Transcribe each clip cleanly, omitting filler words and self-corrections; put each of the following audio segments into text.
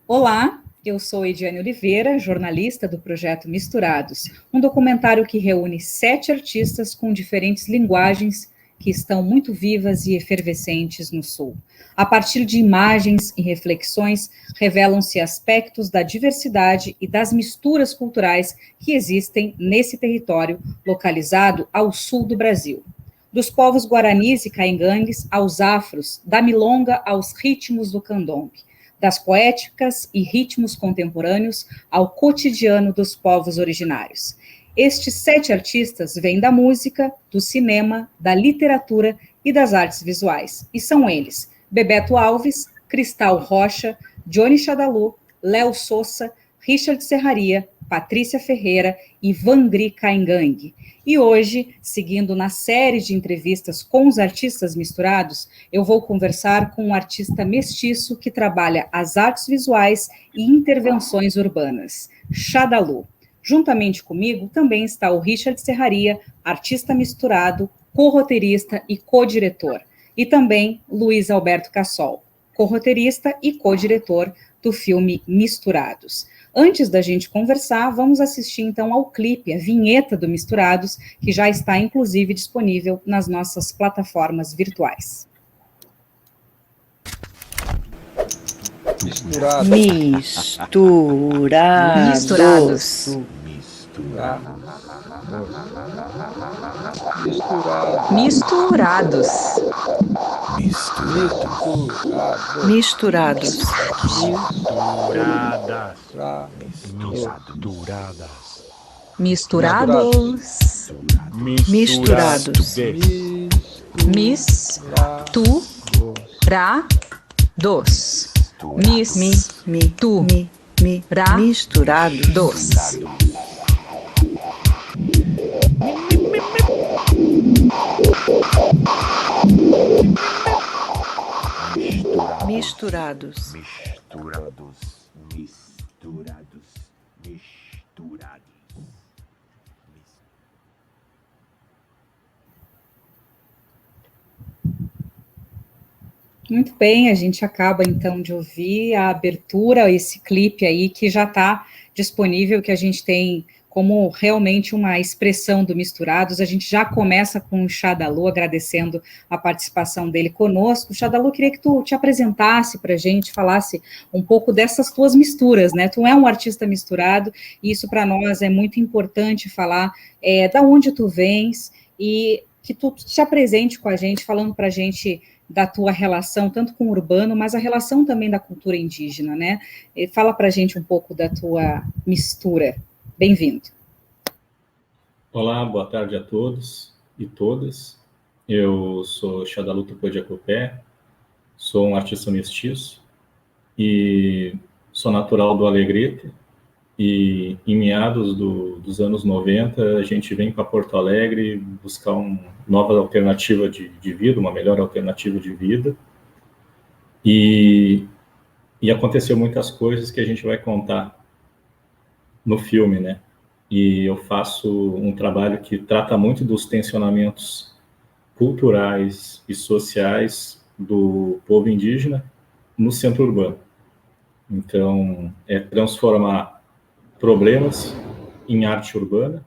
Olá, eu sou Ediane Oliveira, jornalista do projeto Misturados, um documentário que reúne 7 artistas com diferentes linguagens que estão muito vivas e efervescentes no Sul. A partir de imagens e reflexões, revelam-se aspectos da diversidade e das misturas culturais que existem nesse território localizado ao sul do Brasil. Dos povos guaranis e caingangues aos afros, da milonga aos ritmos do candomblé, das poéticas e ritmos contemporâneos ao cotidiano dos povos originários. Estes 7 artistas vêm da música, do cinema, da literatura e das artes visuais. E são eles: Bebeto Alves, Cristal Rocha, Johnny Chadalu, Léo Sousa, Richard Serraria, Patrícia Ferreira e Vangri Caingangue. E hoje, seguindo na série de entrevistas com os artistas misturados, eu vou conversar com um artista mestiço que trabalha as artes visuais e intervenções urbanas, Chadalu. Juntamente comigo também está o Richard Serraria, artista misturado, co-roteirista e co-diretor. E também Luiz Alberto Cassol, co-roteirista e co-diretor do filme Misturados. Antes da gente conversar, vamos assistir então ao clipe, a vinheta do Misturados, que já está inclusive disponível nas nossas plataformas virtuais. Misturados. Misturados. Misturados. Misturados. Misturados. Misturados. Misturados. Misturados. Muito bem, a gente acaba então de ouvir a abertura, esse clipe aí que já está disponível, que a gente tem como realmente uma expressão do Misturados. A gente já começa com o Chadalu, agradecendo a participação dele conosco. Chadalu, queria que tu te apresentasse para a gente, falasse um pouco dessas tuas misturas, né? Tu é um artista misturado, e isso para nós é muito importante falar da onde tu vens e que tu te apresente com a gente, falando para a gente da tua relação, tanto com o urbano, mas a relação também da cultura indígena, né? Fala para a gente um pouco da tua mistura. Bem-vindo. Olá, boa tarde a todos e todas. Eu sou Chadalu Tupodiacopé, sou um artista mestiço e sou natural do Alegrete. E em meados dos anos 90, a gente vem para Porto Alegre buscar uma nova alternativa de vida, uma melhor alternativa de vida. E aconteceu muitas coisas que a gente vai contar no filme, né? E eu faço um trabalho que trata muito dos tensionamentos culturais e sociais do povo indígena no centro urbano. Então, é transformar problemas em arte urbana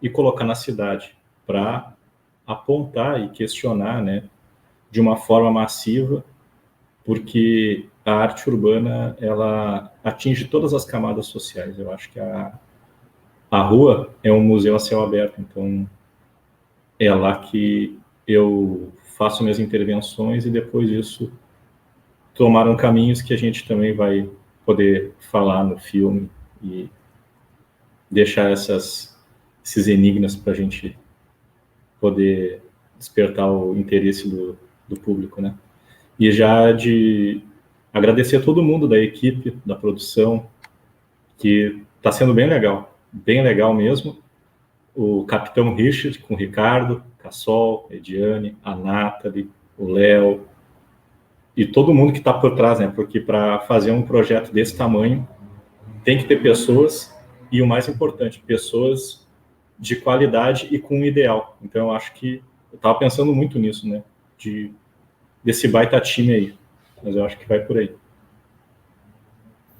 e colocar na cidade para apontar e questionar, né, de uma forma massiva, porque a arte urbana ela atinge todas as camadas sociais. Eu acho que a rua é um museu a céu aberto, então é lá que eu faço minhas intervenções e depois disso tomaram caminhos que a gente também vai poder falar no filme e deixar esses enigmas para a gente poder despertar o interesse do público, né? E já de agradecer a todo mundo da equipe, da produção, que está sendo bem legal mesmo. O Capitão Richard, com o Ricardo, Cassol, Ediane, a Nathalie, o Léo, e todo mundo que está por trás, né? Porque para fazer um projeto desse tamanho, tem que ter pessoas, e o mais importante, pessoas de qualidade e com um ideal. Então, eu acho que eu estava pensando muito nisso, né? Desse baita time aí. Mas eu acho que vai por aí.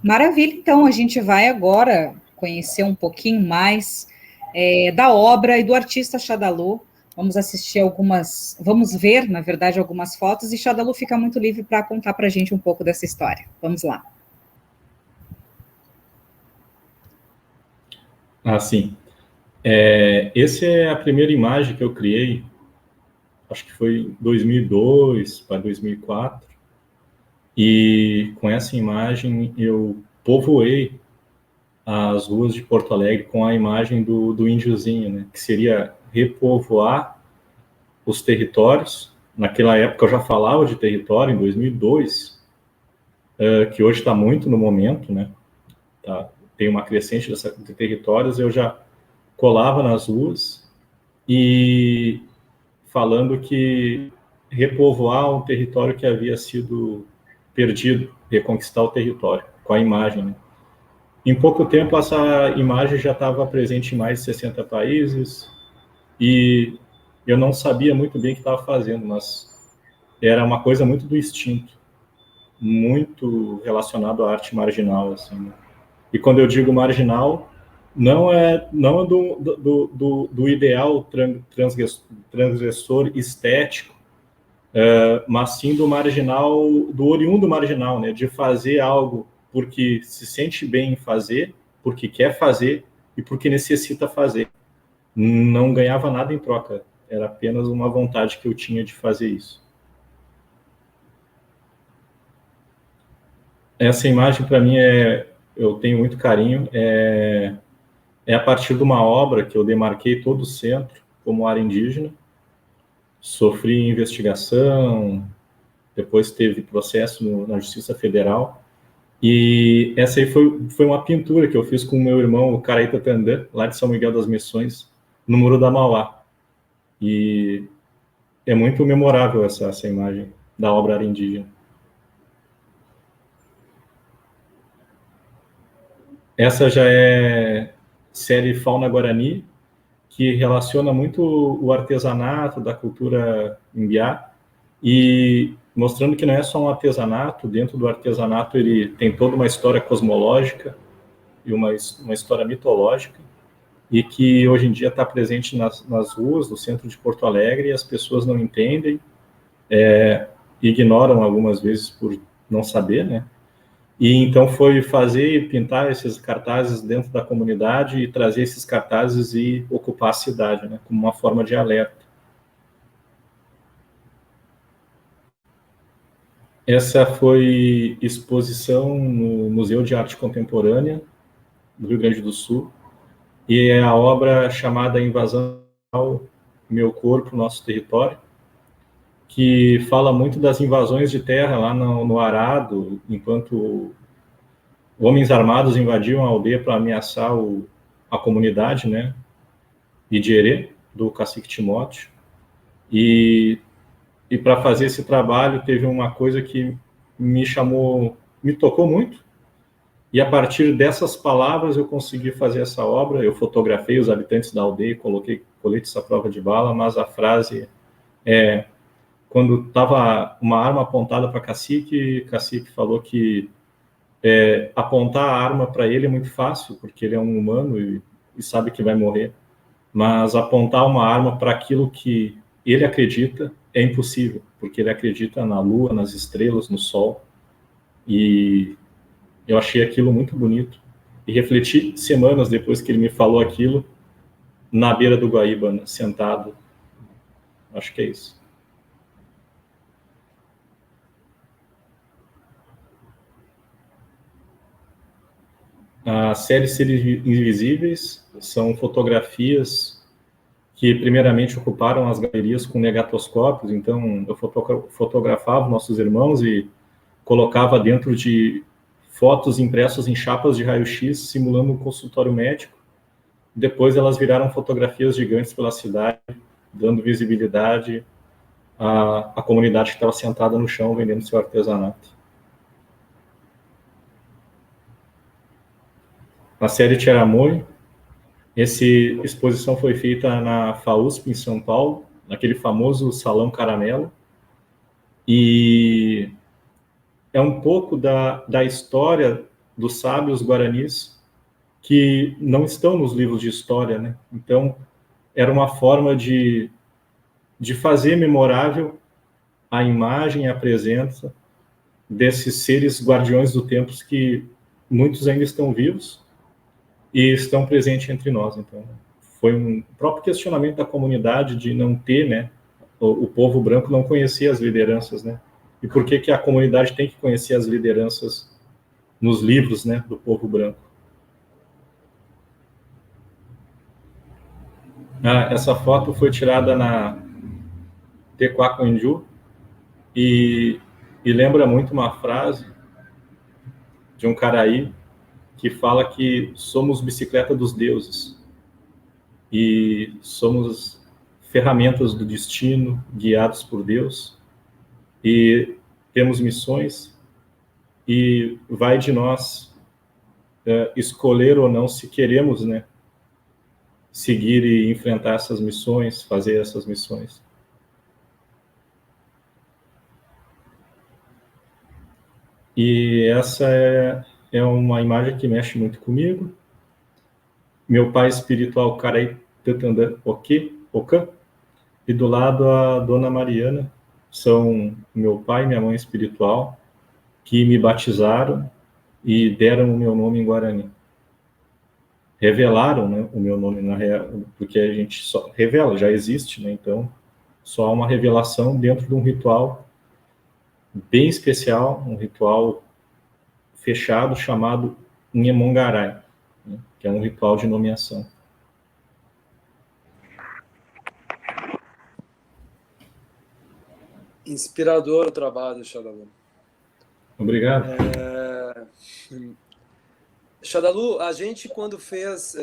Maravilha, então a gente vai agora conhecer um pouquinho mais da obra e do artista Chadalu. Vamos ver, na verdade, algumas fotos, e Chadalu fica muito livre para contar para a gente um pouco dessa história. Vamos lá. Sim. Essa é a primeira imagem que eu criei, acho que foi em 2002 para 2004, e com essa imagem eu povoei as ruas de Porto Alegre com a imagem do índiozinho, né, que seria repovoar os territórios. Naquela época eu já falava de território, em 2002, que hoje está muito no momento, né, tem uma crescente de territórios. Eu já colava nas ruas e falando que repovoar um território que havia sido perdido, reconquistar o território, com a imagem, né? Em pouco tempo, essa imagem já estava presente em mais de 60 países, e eu não sabia muito bem o que estava fazendo, mas era uma coisa muito do instinto, muito relacionado à arte marginal, assim, né? E quando eu digo marginal, não é do ideal transgressor estético, mas sim do marginal, do oriundo marginal, né? De fazer algo porque se sente bem em fazer, porque quer fazer e porque necessita fazer. Não ganhava nada em troca, era apenas uma vontade que eu tinha de fazer isso. Essa imagem, para mim, eu tenho muito carinho. É a partir de uma obra que eu demarquei todo o centro como área indígena. Sofri investigação, depois teve processo na Justiça Federal. E essa aí foi uma pintura que eu fiz com o meu irmão, o Caraíta Tandã, lá de São Miguel das Missões, no Muro da Mauá. E é muito memorável essa imagem da obra área indígena. Essa já é série Fauna Guarani, que relaciona muito o artesanato da cultura Imbiá, e mostrando que não é só um artesanato. Dentro do artesanato ele tem toda uma história cosmológica e uma história mitológica, e que hoje em dia está presente nas ruas do centro de Porto Alegre, e as pessoas não entendem, ignoram algumas vezes por não saber, né? E então foi fazer e pintar esses cartazes dentro da comunidade e trazer esses cartazes e ocupar a cidade, né, como uma forma de alerta. Essa foi exposição no Museu de Arte Contemporânea do Rio Grande do Sul, e é a obra chamada Invasão, Meu Corpo, Nosso Território, que fala muito das invasões de terra lá no Arado, enquanto homens armados invadiam a aldeia para ameaçar a comunidade, né, Idirê, do cacique Timóteo. E para fazer esse trabalho teve uma coisa que me tocou muito, e a partir dessas palavras eu consegui fazer essa obra. Eu fotografei os habitantes da aldeia, coloquei coletes à prova de bala, mas a frase quando estava uma arma apontada para cacique falou que apontar a arma para ele é muito fácil, porque ele é um humano e sabe que vai morrer, mas apontar uma arma para aquilo que ele acredita é impossível, porque ele acredita na lua, nas estrelas, no sol. E eu achei aquilo muito bonito, e refleti semanas depois que ele me falou aquilo, na beira do Guaíba, né, sentado. Acho que é isso. A série Seres Invisíveis são fotografias que primeiramente ocuparam as galerias com negatoscópios. Então eu fotografava nossos irmãos e colocava dentro de fotos impressas em chapas de raio-x, simulando um consultório médico. Depois elas viraram fotografias gigantes pela cidade, dando visibilidade à comunidade que estava sentada no chão vendendo seu artesanato. A série Tiaramoi, essa exposição foi feita na FAUSP, em São Paulo, naquele famoso Salão Caramelo, e é um pouco da história dos sábios guaranis que não estão nos livros de história, né? Então, era uma forma de fazer memorável a imagem e a presença desses seres guardiões do tempo que muitos ainda estão vivos e estão presentes entre nós. Então, foi um próprio questionamento da comunidade de não ter, né, o povo branco não conhecia as lideranças, né? E por que a comunidade tem que conhecer as lideranças nos livros, né, do povo branco? Essa foto foi tirada na Tequaconju e lembra muito uma frase de um caraí que fala que somos bicicleta dos deuses e somos ferramentas do destino guiados por Deus e temos missões e vai de nós escolher ou não se queremos, né, seguir e enfrentar essas missões, fazer essas missões. E essa é uma imagem que mexe muito comigo. Meu pai espiritual, Karai Tetanda Okan, e do lado a Dona Mariana, são meu pai e minha mãe espiritual, que me batizaram e deram o meu nome em Guarani. Revelaram, né, o meu nome, na real, porque a gente só revela, já existe, né? Então, só há uma revelação dentro de um ritual bem especial, um ritual fechado chamado Nhemongarai, né, que é um ritual de nomeação. Inspirador o trabalho, Shadalu. Obrigado. Shadalu, a gente quando fez,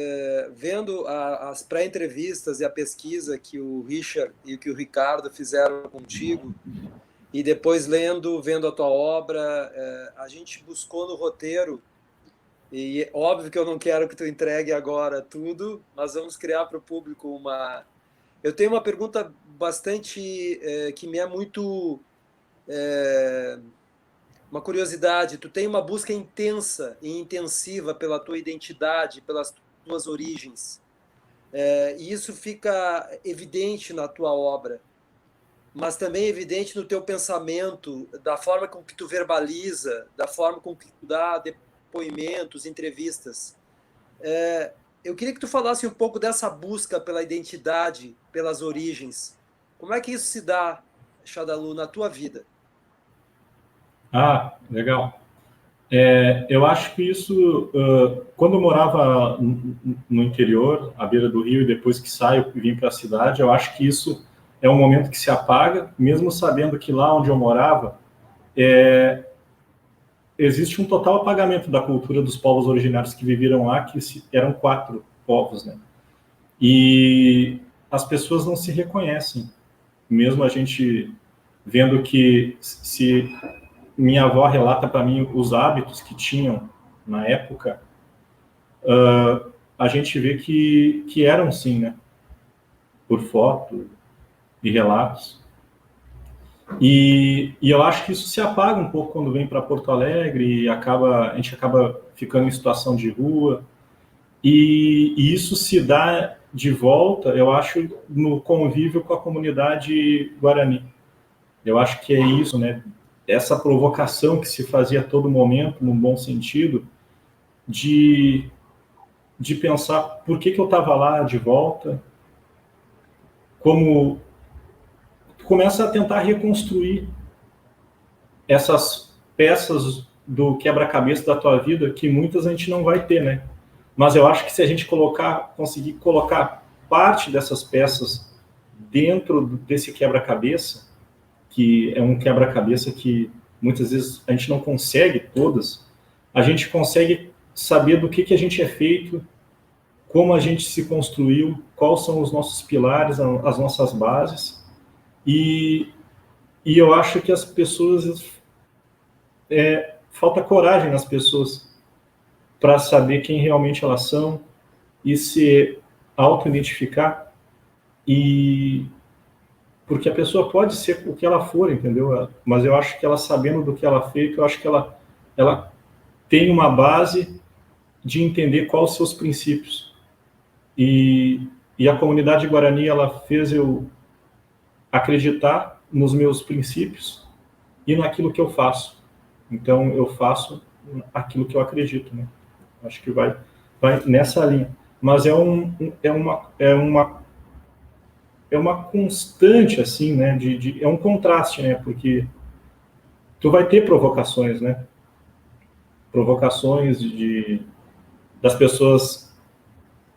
vendo as pré-entrevistas e a pesquisa que o Richard e que o Ricardo fizeram contigo, e depois vendo a tua obra, a gente buscou no roteiro, e óbvio que eu não quero que tu entregue agora tudo, mas vamos criar para o público uma... Eu tenho uma pergunta bastante, que me é muito... uma curiosidade. Tu tem uma busca intensa e intensiva pela tua identidade, pelas tuas origens, e isso fica evidente na tua obra, mas também evidente no teu pensamento, da forma com que tu verbaliza, da forma com que tu dá depoimentos, entrevistas. Eu queria que tu falasse um pouco dessa busca pela identidade, pelas origens. Como é que isso se dá, Shadalu, na tua vida? Legal. Eu acho que isso, quando eu morava no interior, à beira do rio, e depois que saio e vim para a cidade, eu acho que isso é um momento que se apaga, mesmo sabendo que lá onde eu morava, existe um total apagamento da cultura dos povos originários que viveram lá, que eram 4 povos, né? E as pessoas não se reconhecem, mesmo a gente vendo que se minha avó relata para mim os hábitos que tinham na época, a gente vê que eram sim, né? Por foto e relatos. E eu acho que isso se apaga um pouco quando vem para Porto Alegre e a gente acaba ficando em situação de rua. E isso se dá de volta, eu acho, no convívio com a comunidade guarani. Eu acho que é isso, né? Essa provocação que se fazia a todo momento, num bom sentido, de pensar por que eu estava lá de volta, como começa a tentar reconstruir essas peças do quebra-cabeça da tua vida, que muitas a gente não vai ter, né? Mas eu acho que se a gente conseguir colocar parte dessas peças dentro desse quebra-cabeça, que é um quebra-cabeça que muitas vezes a gente não consegue todas, a gente consegue saber do que a gente é feito, como a gente se construiu, quais são os nossos pilares, as nossas bases. E eu acho que as pessoas... falta coragem nas pessoas para saber quem realmente elas são e se auto-identificar. Porque a pessoa pode ser o que ela for, entendeu? Mas eu acho que ela, sabendo do que ela fez, eu acho que ela tem uma base de entender quais os seus princípios. E a comunidade Guarani, ela fez eu acreditar nos meus princípios e naquilo que eu faço. Então, eu faço aquilo que eu acredito, né? Acho que vai nessa linha. Mas é uma constante, assim, né? É um contraste, né? Porque tu vai ter provocações, né? Provocações das pessoas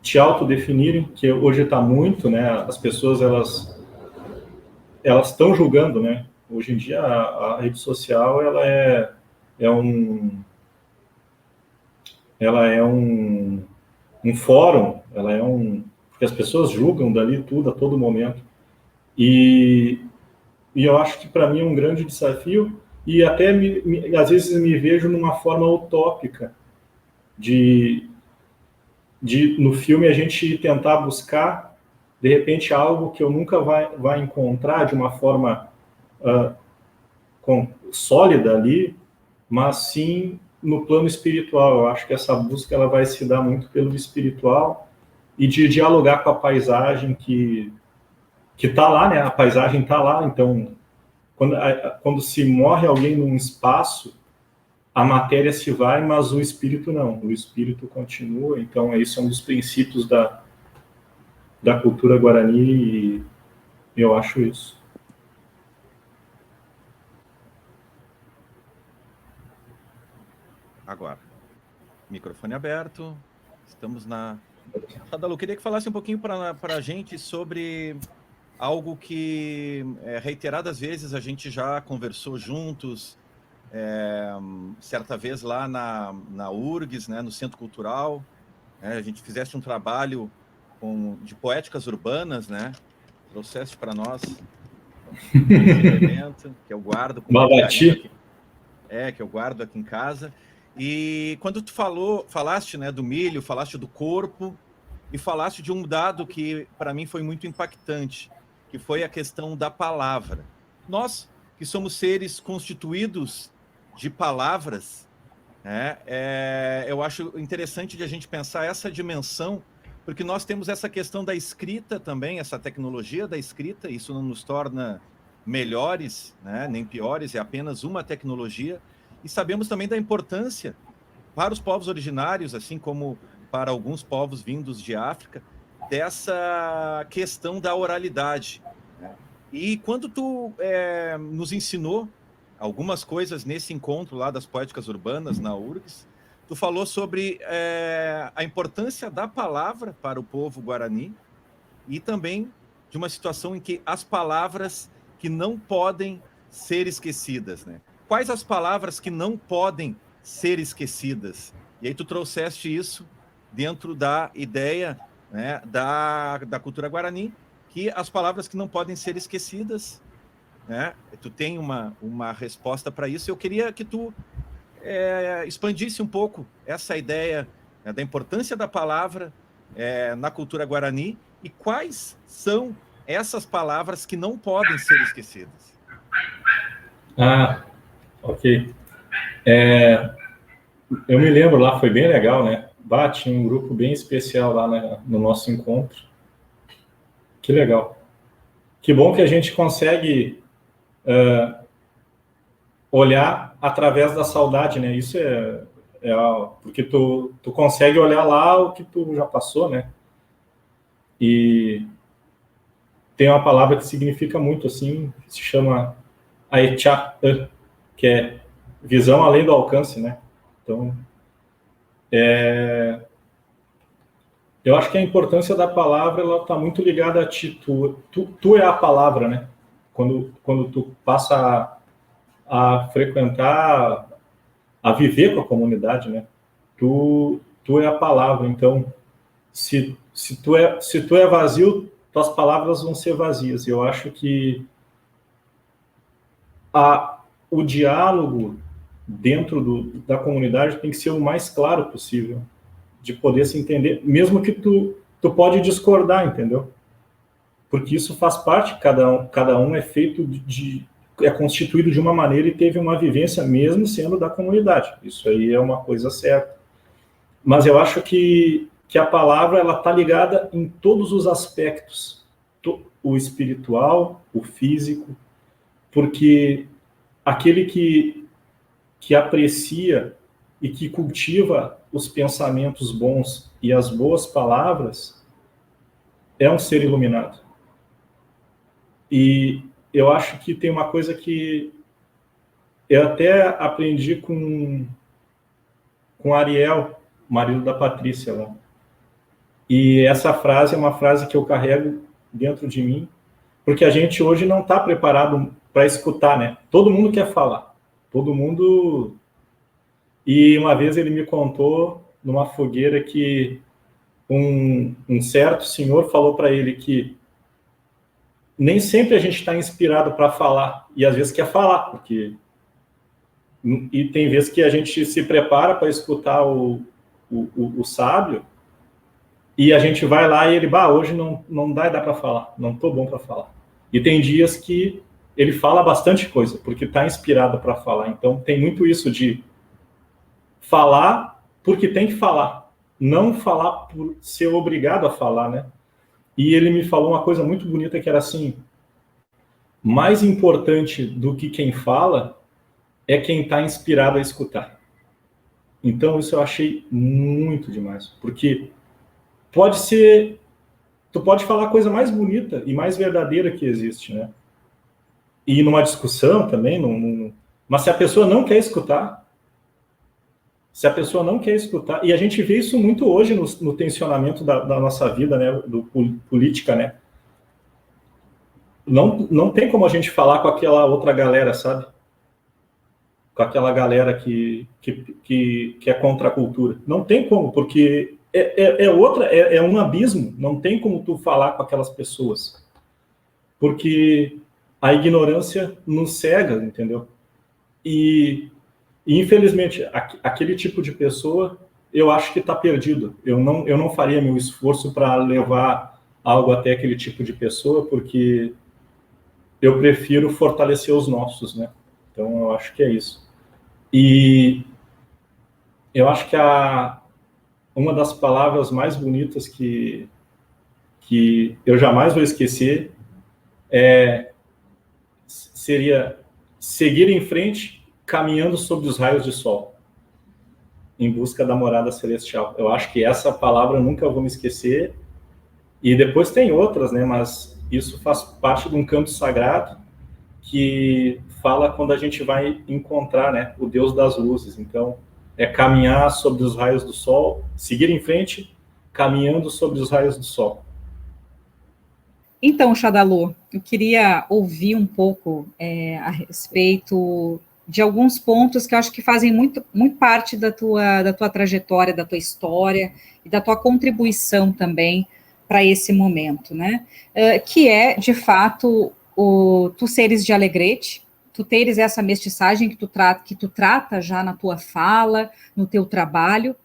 te autodefinirem, que hoje está muito, né? As pessoas, elas estão julgando, né? Hoje em dia, a rede social, ela é um fórum, porque as pessoas julgam dali tudo a todo momento. E eu acho que para mim é um grande desafio, e até às vezes me vejo numa forma utópica no filme a gente tentar buscar, de repente, algo que eu nunca vai encontrar de uma forma sólida ali, mas sim no plano espiritual. Eu acho que essa busca ela vai se dar muito pelo espiritual e de dialogar com a paisagem que está lá, né? A paisagem está lá, então quando se morre alguém num espaço, a matéria se vai, mas o espírito não, o espírito continua. Então esse é um dos princípios da cultura Guarani e eu acho isso. Agora, microfone aberto, estamos na... Sadalu, queria que falasse um pouquinho para a gente sobre algo que reiteradas vezes a gente já conversou juntos, certa vez lá na URGS, né, no Centro Cultural, a gente fizesse um trabalho de poéticas urbanas, né, trouxeste para nós esse elemento, que eu guardo com Babati. Que eu guardo aqui em casa. E quando tu falaste, né, do milho, falaste do corpo e falaste de um dado que para mim foi muito impactante, que foi a questão da palavra. Nós, que somos seres constituídos de palavras, né, eu acho interessante de a gente pensar essa dimensão, porque nós temos essa questão da escrita também, essa tecnologia da escrita, isso não nos torna melhores, né, nem piores, é apenas uma tecnologia. E sabemos também da importância para os povos originários, assim como para alguns povos vindos de África, dessa questão da oralidade. E quando tu nos ensinou algumas coisas nesse encontro lá das poéticas urbanas, na URGS, tu falou sobre a importância da palavra para o povo guarani e também de uma situação em que as palavras que não podem ser esquecidas, né? Quais as palavras que não podem ser esquecidas? E aí tu trouxeste isso dentro da ideia, né, da cultura guarani, que as palavras que não podem ser esquecidas, né? Tu tem uma resposta para isso. Eu queria que tu expandisse um pouco essa ideia, né, da importância da palavra na cultura guarani e quais são essas palavras que não podem ser esquecidas. Ok. Eu me lembro lá, foi bem legal, né? Tinha um grupo bem especial lá no nosso encontro. Que legal. Que bom que a gente consegue olhar através da saudade, né? Isso porque tu consegue olhar lá o que tu já passou, né? E tem uma palavra que significa muito, assim, que se chama Aecha, que é visão além do alcance, né? Então, eu acho que a importância da palavra, ela está muito ligada a ti. Tu é a palavra, né? Quando tu passa a frequentar, a viver com a comunidade, né? Tu é a palavra. Então, se tu é vazio, tuas palavras vão ser vazias. Eu acho que o diálogo dentro da comunidade tem que ser o mais claro possível, de poder se entender, mesmo que tu pode discordar, entendeu? Porque isso faz parte, cada um é feito é constituído de uma maneira e teve uma vivência mesmo sendo da comunidade. Isso aí é uma coisa certa. Mas eu acho que a palavra ela está ligada em todos os aspectos, o espiritual, o físico, porque aquele que aprecia e que cultiva os pensamentos bons e as boas palavras é um ser iluminado. E eu acho que tem uma coisa que eu até aprendi com Ariel, marido da Patrícia lá. E essa frase é uma frase que eu carrego dentro de mim, porque a gente hoje não está preparado para escutar, né? Todo mundo quer falar, todo mundo... E uma vez ele me contou, numa fogueira, que um certo senhor falou para ele que nem sempre a gente está inspirado para falar, e às vezes quer falar, porque... E tem vezes que a gente se prepara para escutar o sábio, e a gente vai lá e ele, hoje não dá para falar, não estou bom para falar. E tem dias que ele fala bastante coisa, porque está inspirado para falar. Então tem muito isso de falar porque tem que falar, não falar por ser obrigado a falar, né? E ele me falou uma coisa muito bonita, que era assim: mais importante do que quem fala é quem está inspirado a escutar. Então isso eu achei muito demais, porque pode ser, tu pode falar a coisa mais bonita e mais verdadeira que existe, né? E numa discussão também, mas se a pessoa não quer escutar, e a gente vê isso muito hoje no tensionamento da nossa vida, né, política, né? Não tem como a gente falar com aquela outra galera, sabe? Com aquela galera que é contra a cultura. Não tem como, porque é um abismo. Não tem como tu falar com aquelas pessoas. Porque a ignorância nos cega, entendeu? E infelizmente, aquele tipo de pessoa, eu acho que está perdido. Eu não faria meu esforço para levar algo até aquele tipo de pessoa, porque eu prefiro fortalecer os nossos, né? Então, eu acho que é isso. E eu acho que uma das palavras mais bonitas que eu jamais vou esquecer seria seguir em frente, caminhando sob os raios de sol, em busca da morada celestial. Eu acho que essa palavra eu nunca vou me esquecer. E depois tem outras, né? Mas isso faz parte de um canto sagrado que fala quando a gente vai encontrar, né, o Deus das luzes. Então, é caminhar sobre os raios do sol, seguir em frente, caminhando sobre os raios do sol. Então, Chadalu, eu queria ouvir um pouco a respeito de alguns pontos que eu acho que fazem muito parte da tua trajetória, da tua história e da tua contribuição também para esse momento, né? Que é, de fato, tu seres de Alegrete, tu teres essa mestiçagem que tu trata já na tua fala, no teu trabalho,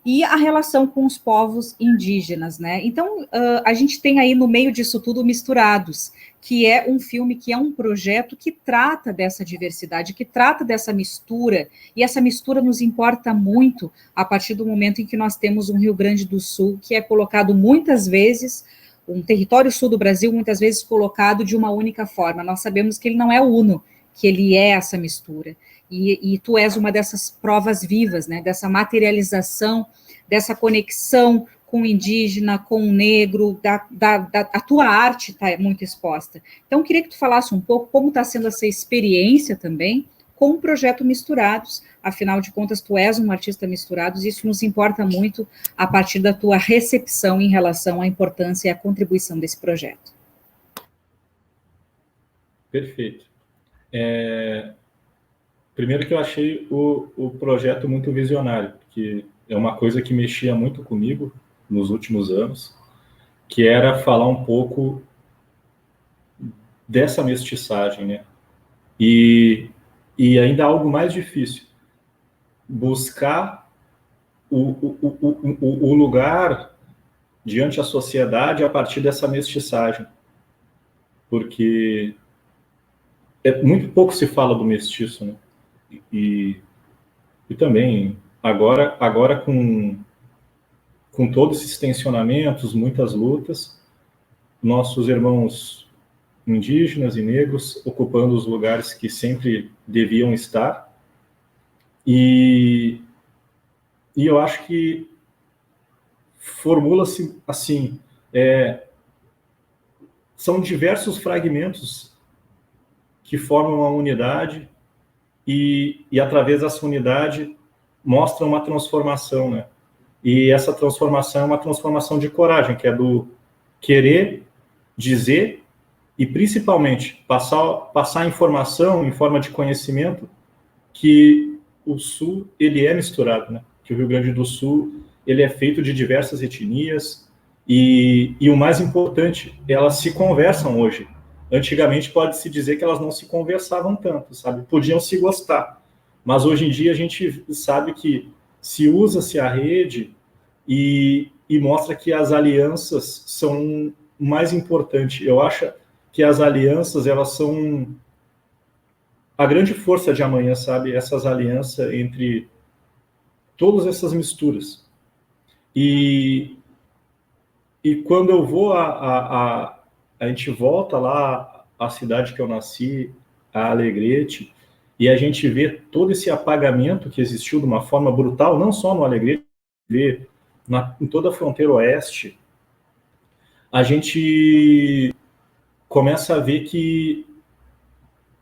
e a relação com os povos indígenas, né? Então, a gente tem aí no meio disso tudo Misturados, que é um filme, que é um projeto que trata dessa diversidade, que trata dessa mistura, e essa mistura nos importa muito a partir do momento em que nós temos um Rio Grande do Sul, que é colocado muitas vezes, um território sul do Brasil, muitas vezes colocado de uma única forma. Nós sabemos que ele não é uno, que ele é essa mistura. E tu és uma dessas provas vivas, né, dessa materialização, dessa conexão com o indígena, com o negro, a tua arte está muito exposta. Então, eu queria que tu falasse um pouco como está sendo essa experiência também com o projeto Misturados. Afinal de contas, tu és um artista Misturados, e isso nos importa muito a partir da tua recepção em relação à importância e à contribuição desse projeto. Perfeito. Primeiro que eu achei o projeto muito visionário, que é uma coisa que mexia muito comigo nos últimos anos, que era falar um pouco dessa mestiçagem, né? E ainda algo mais difícil, buscar o lugar diante da sociedade a partir dessa mestiçagem. Porque muito pouco se fala do mestiço, né? E também, agora com todos esses tensionamentos, muitas lutas, nossos irmãos indígenas e negros ocupando os lugares que sempre deviam estar. E eu acho que formula-se assim, são diversos fragmentos que formam a unidade e através dessa unidade mostram uma transformação, né? E essa transformação é uma transformação de coragem, que é do querer dizer e principalmente passar informação em forma de conhecimento que o Sul ele é misturado, né? Que o Rio Grande do Sul ele é feito de diversas etnias e o mais importante, elas se conversam hoje. Antigamente pode-se dizer que elas não se conversavam tanto, sabe? Podiam se gostar, mas hoje em dia a gente sabe que se usa-se a rede e mostra que as alianças são o mais importante. Eu acho que as alianças, elas são a grande força de amanhã, sabe? Essas alianças entre todas essas misturas. E quando eu vou a gente volta lá à cidade que eu nasci, a Alegrete, e a gente vê todo esse apagamento que existiu de uma forma brutal, não só no Alegrete, vê em toda a fronteira oeste, a gente começa a ver que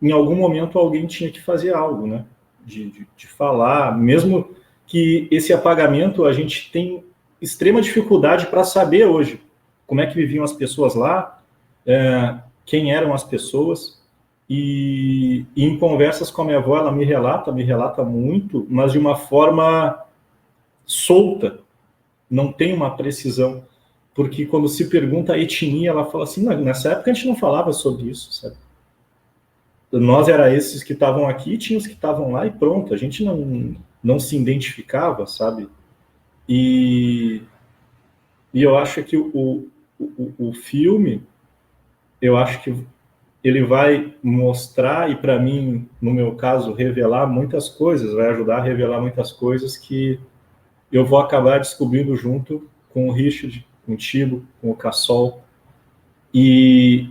em algum momento alguém tinha que fazer algo, né? De falar, mesmo que esse apagamento a gente tem extrema dificuldade para saber hoje como é que viviam as pessoas lá, quem eram as pessoas, e em conversas com a minha avó, ela me relata muito, mas de uma forma solta, não tem uma precisão, porque quando se pergunta a etnia, ela fala assim, nessa época a gente não falava sobre isso, sabe? Nós era esses que estavam aqui, tinha os que estavam lá e pronto, a gente não se identificava, sabe? E eu acho que o filme, eu acho que ele vai mostrar, e para mim, no meu caso, revelar muitas coisas, vai ajudar a revelar muitas coisas que eu vou acabar descobrindo junto com o Richard, contigo, com o Cassol. E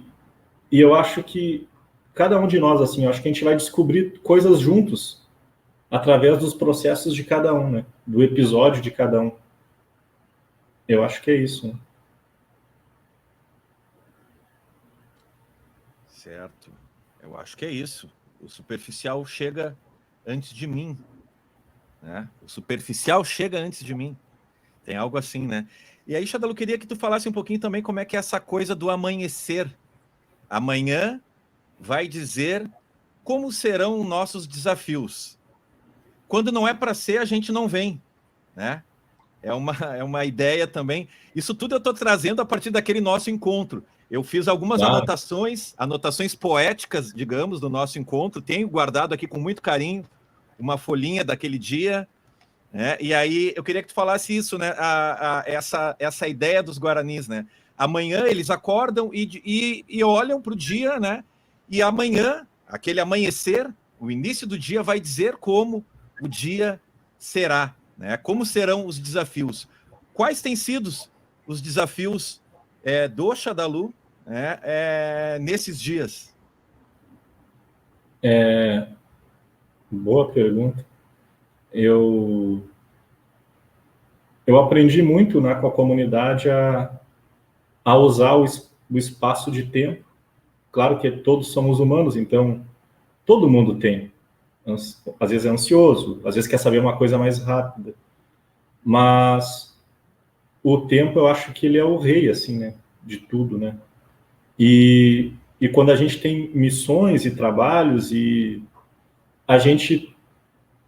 eu acho que cada um de nós, assim, eu acho que a gente vai descobrir coisas juntos através dos processos de cada um, né? Do episódio de cada um. Eu acho que é isso, né? Certo. Eu acho que é isso. O superficial chega antes de mim, né? O superficial chega antes de mim. Tem algo assim, né? E aí, Shadalu, queria que tu falasse um pouquinho também como é que é essa coisa do amanhecer. Amanhã vai dizer como serão nossos desafios. Quando não é para ser, a gente não vem, né? É uma ideia também. Isso tudo eu estou trazendo a partir daquele nosso encontro. Eu fiz algumas anotações poéticas, digamos, do nosso encontro. Tenho guardado aqui com muito carinho uma folhinha daquele dia, né? E aí eu queria que tu falasse isso, né? Essa ideia dos guaranis, né? Amanhã eles acordam e olham para o dia, né? E amanhã, aquele amanhecer, o início do dia vai dizer como o dia será, né? Como serão os desafios. Quais têm sido os desafios do Shadalu, né, nesses dias? Boa pergunta. Eu aprendi muito, né, com a comunidade a usar o espaço de tempo. Claro que todos somos humanos, então todo mundo tem. Às vezes é ansioso, às vezes quer saber uma coisa mais rápida. Mas o tempo, eu acho que ele é o rei, assim, né, de tudo, né? E quando a gente tem missões e trabalhos, e a gente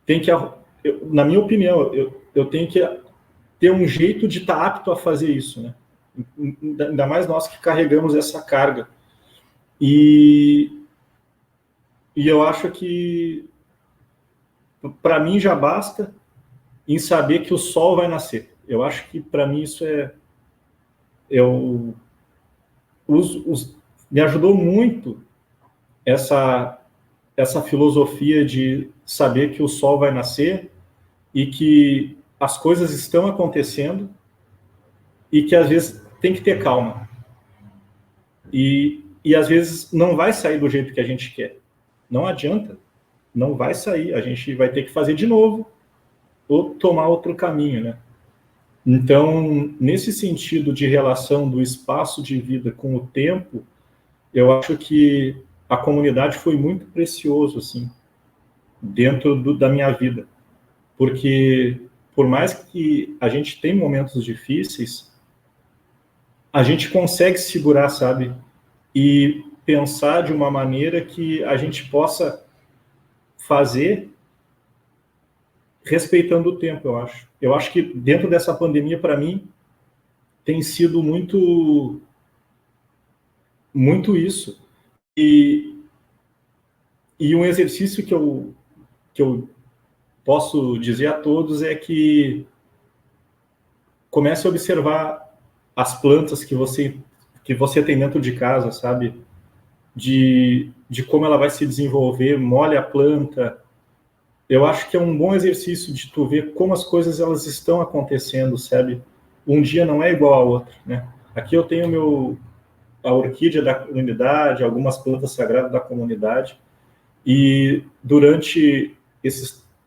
tem que, na minha opinião, eu tenho que ter um jeito de estar apto a fazer isso, né? Ainda mais nós que carregamos essa carga. E eu acho que, para mim, já basta em saber que o sol vai nascer. Eu acho que, para mim, isso me ajudou muito essa essa filosofia de saber que o sol vai nascer e que as coisas estão acontecendo e que às vezes tem que ter calma. E às vezes não vai sair do jeito que a gente quer. Não adianta. Não vai sair. A gente vai ter que fazer de novo ou tomar outro caminho, né? Então, nesse sentido de relação do espaço de vida com o tempo, eu acho que a comunidade foi muito precioso, assim, dentro da minha vida. Porque, por mais que a gente tenha momentos difíceis, a gente consegue segurar, sabe? E pensar de uma maneira que a gente possa fazer respeitando o tempo, eu acho. Eu acho que dentro dessa pandemia, para mim, tem sido muito isso. E um exercício que eu posso dizer a todos é que comece a observar as plantas que você tem dentro de casa, sabe? De como ela vai se desenvolver, molhe a planta. Eu acho que é um bom exercício de tu ver como as coisas elas estão acontecendo, sabe? Um dia não é igual ao outro, né? Aqui eu tenho a orquídea da comunidade, algumas plantas sagradas da comunidade, e durante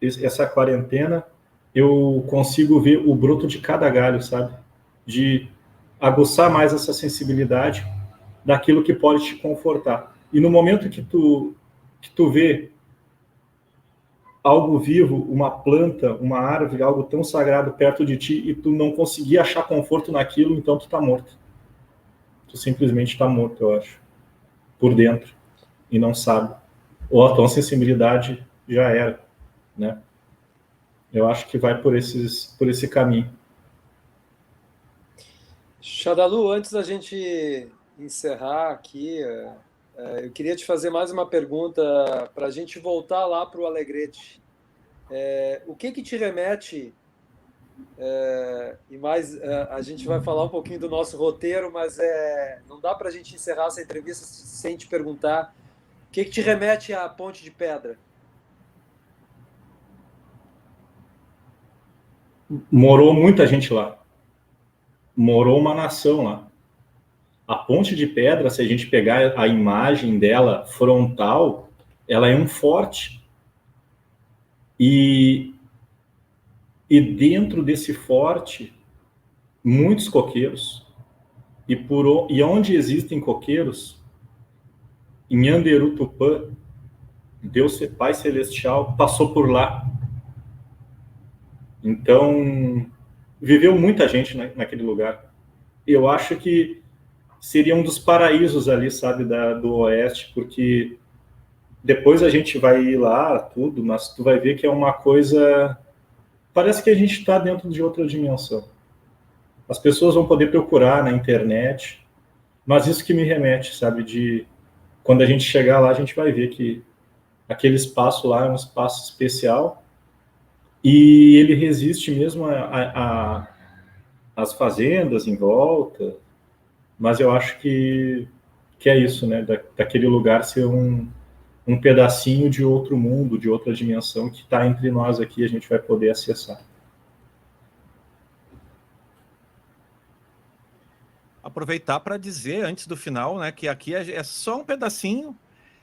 essa quarentena eu consigo ver o broto de cada galho, sabe? De aguçar mais essa sensibilidade daquilo que pode te confortar. E no momento que tu vê algo vivo, uma planta, uma árvore, algo tão sagrado perto de ti e tu não conseguir achar conforto naquilo, então tu tá morto. Tu simplesmente tá morto, eu acho. Por dentro. E não sabe. Ou a tua sensibilidade já era, né? Eu acho que vai por esse caminho. Shadalu, antes da gente encerrar aqui, eu queria te fazer mais uma pergunta para a gente voltar lá para o Alegrete. O que te remete, e mais, a gente vai falar um pouquinho do nosso roteiro, mas não dá para a gente encerrar essa entrevista sem te perguntar o que te remete à Ponte de Pedra? Morou muita gente lá. Morou uma nação lá. A Ponte de Pedra, se a gente pegar a imagem dela frontal, ela é um forte. E dentro desse forte, muitos coqueiros. E onde existem coqueiros, em Anderu Tupã, Deus Pai Celestial passou por lá. Então, viveu muita gente naquele lugar. Eu acho que seria um dos paraísos ali, sabe, do Oeste, porque depois a gente vai ir lá, tudo, mas tu vai ver que é uma coisa... Parece que a gente está dentro de outra dimensão. As pessoas vão poder procurar na internet, mas isso que me remete, sabe, de... Quando a gente chegar lá, a gente vai ver que aquele espaço lá é um espaço especial e ele resiste mesmo às fazendas em volta, mas eu acho que é isso, né? Daquele lugar ser um pedacinho de outro mundo, de outra dimensão que está entre nós aqui, a gente vai poder acessar. Aproveitar para dizer, antes do final, né, que aqui é só um pedacinho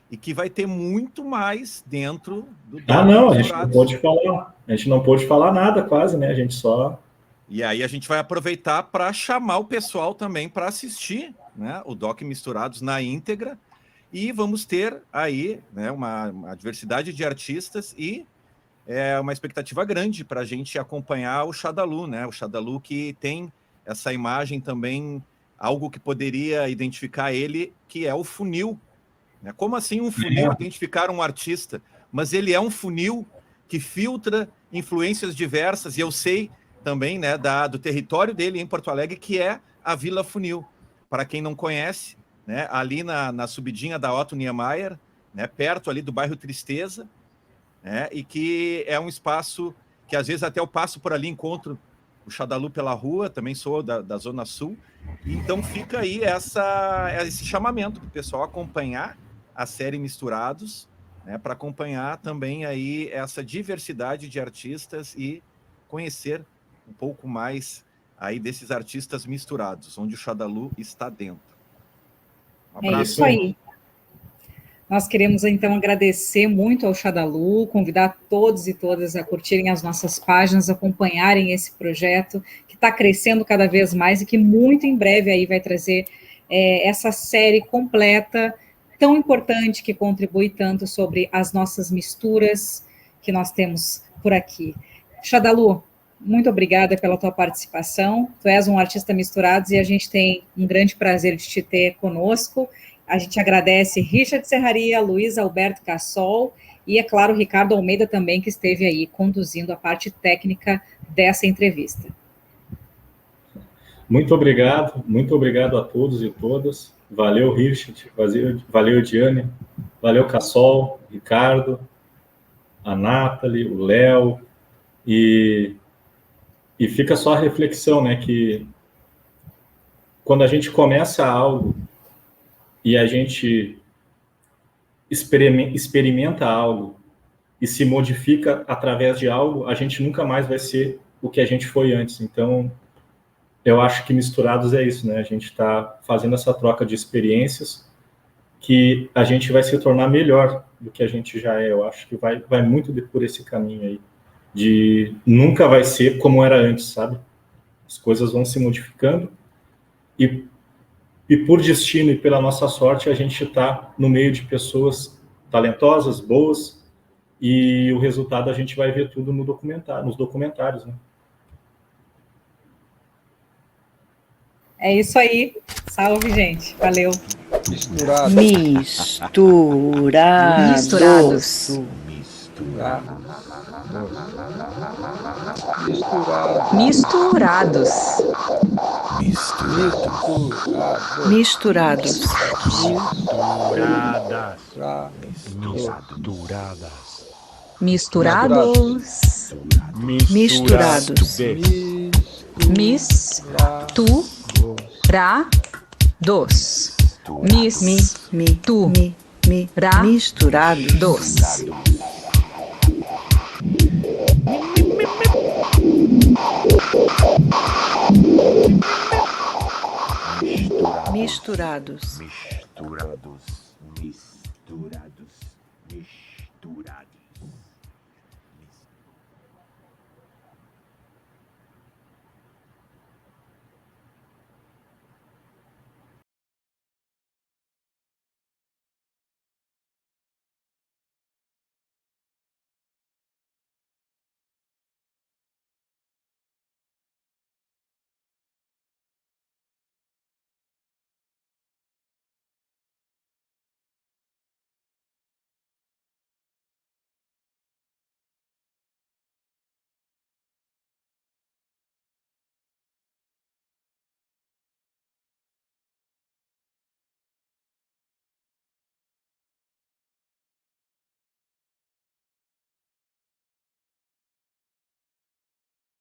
e que vai ter muito mais dentro do... Não, a gente não pôde falar. A gente não pôde falar nada quase, né? A gente só... E aí a gente vai aproveitar para chamar o pessoal também para assistir, né, o Doc Misturados na íntegra, e vamos ter aí, né, uma diversidade de artistas e uma expectativa grande para a gente acompanhar o Shadalu, né? O Shadalu que tem essa imagem também, algo que poderia identificar ele, que é o funil. Né? Como assim um funil identificar um artista? Mas ele é um funil que filtra influências diversas, e eu sei também, né, do território dele em Porto Alegre, que é a Vila Funil. Para quem não conhece, né, ali na subidinha da Otto Niemeyer, né, perto ali do bairro Tristeza, né, e que é um espaço que às vezes até eu passo por ali, encontro o Shadalu pela rua, também sou da Zona Sul, então fica aí esse chamamento para o pessoal acompanhar a série Misturados, né, para acompanhar também aí essa diversidade de artistas e conhecer um pouco mais aí desses artistas misturados, onde o Xadalu está dentro. Um É abraço. isso aí. Nós queremos, então, agradecer muito ao Xadalu, convidar todos e todas a curtirem as nossas páginas, acompanharem esse projeto, que está crescendo cada vez mais e que muito em breve aí vai trazer essa série completa, tão importante, que contribui tanto sobre as nossas misturas que nós temos por aqui. Xadalu, muito obrigada pela tua participação. Tu és um artista misturados e a gente tem um grande prazer de te ter conosco. A gente agradece Richard Serraria, Luiz Alberto Cassol e, é claro, Ricardo Almeida também, que esteve aí conduzindo a parte técnica dessa entrevista. Muito obrigado a todos e todas. Valeu, Richard, valeu, Diane, valeu, Cassol, Ricardo, a Nathalie, o Léo, e fica só a reflexão, né, que quando a gente começa algo e a gente experimenta algo e se modifica através de algo, a gente nunca mais vai ser o que a gente foi antes. Então, eu acho que Misturados é isso, né? A gente está fazendo essa troca de experiências que a gente vai se tornar melhor do que a gente já é. Eu acho que vai muito por esse caminho aí, de nunca vai ser como era antes, sabe? As coisas vão se modificando e por destino e pela nossa sorte, a gente está no meio de pessoas talentosas, boas, e o resultado a gente vai ver tudo nos documentários, né? É isso aí. Salve, gente. Valeu. Misturados. Misturados.